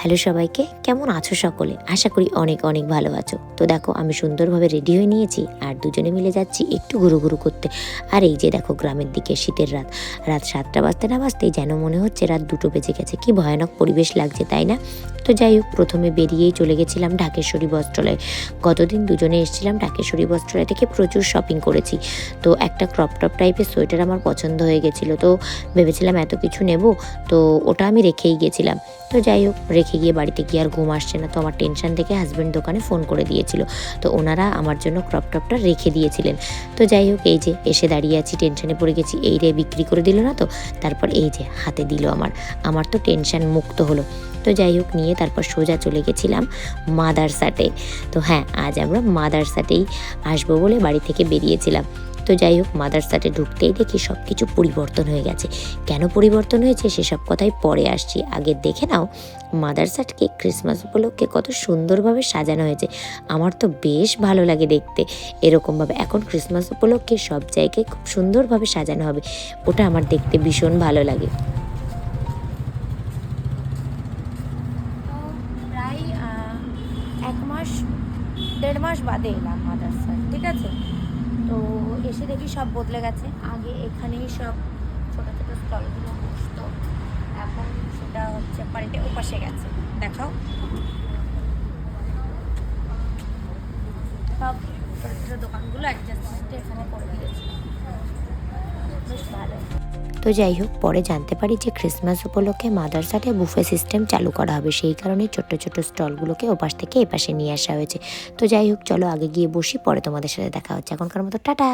Hello সবাইকে, কেমন আছো সকলে? আশা করি অনেক অনেক ভালো আছো। তো দেখো আমি সুন্দরভাবে রেডি হয়ে নিয়েছি আর দুজনে মিলে যাচ্ছি একটু ঘুরু করতে। আর এই যে দেখো গ্রামের দিকে শীতের রাত, রাত 7টা বাজতে না বাজতেই যেন মনে হচ্ছে রাত 2টো বেজে গেছে। কি ভয়ানক পরিবেশ লাগছে তাই না? তো যাই হোক, প্রথমে বেরিয়েই চলে গেছিলাম ঢাকেশ্বরী বস্ত্রালয়। গতদিন দুজনে এসেছিলাম ঢাকেশ্বরী বস্ত্রালয় থেকে, প্রচুর শপিং করেছি। তো একটা ক্রপ টপ টাইপের সোয়েটার আমার পছন্দ হয়ে গেছিলো, তো ভেবেছিলাম এত কিছু নেব, তো ওটা আমি রেখেই গেছিলাম। তো যাই হোক, রেখে গিয়ে বাড়িতে গিয়ে আর ঘুম আসছে না, তো আমার টেনশন থেকে হাজব্যান্ড দোকানে ফোন করে দিয়েছিল, তো ওনারা আমার জন্য ক্রপ টপটা রেখে দিয়েছিলেন। তো যাই হোক, এই যে এসে দাঁড়িয়ে আছি, টেনশনে পড়ে গেছি, এই রে বিক্রি করে দিল না তো। তারপর এই যে হাতে দিল আমার তো টেনশন মুক্ত হলো। তো যাই হোক, নিয়ে তারপর সোজা চলে গেছিলাম মাদারসাটে। তো হ্যাঁ, আজ আমরা মাদারসাটেই আসবো বলে বাড়ি থেকে বেরিয়েছিলাম। তো যাই হোক, মাদারসাটে ঢুকতেই দেখি সব কিছু পরিবর্তন হয়ে গেছে। কেন পরিবর্তন হয়েছে সেসব কথাই পরে আসছি, আগে দেখে নাও মাদারসাটকে ক্রিসমাস উপলক্ষে কত সুন্দরভাবে সাজানো হয়েছে। আমার তো বেশ ভালো লাগে দেখতে এরকমভাবে। এখন ক্রিসমাস উপলক্ষে সব জায়গায় খুব সুন্দরভাবে সাজানো হবে, ওটা আমার দেখতে ভীষণ ভালো লাগে। প্রায় 1 মাস 1.5 মাস বাদে এলাম মাদারসাট, ঠিক আছে। তো এসে দেখি সব বদলে গেছে। আগে এখানেই সব ছোটো ছোটো স্টলগুলো বসতো, এখন সেটা হচ্ছে পাল্টে ওপাশে গেছে। দেখাও, সব ছোটো ছোটো দোকানগুলো অ্যাডজাস্টমেন্টে এখানে করে দিয়েছে, বেশ ভালো। তো যাই হোক, পরে জানতে পারি যে ক্রিসমাস উপলক্ষে মাদারসাটে বুফে সিস্টেম চালু করা হবে, সেই কারণে ছোট্ট ছোট্ট স্টলগুলোকে ওপাশ থেকে এপাশে নিয়ে আসা হয়েছে। তো যাই হোক, চলো আগে গিয়ে বসি, পরে তোমাদের সাথে দেখা হচ্ছে। এখনকার মতো টাটা।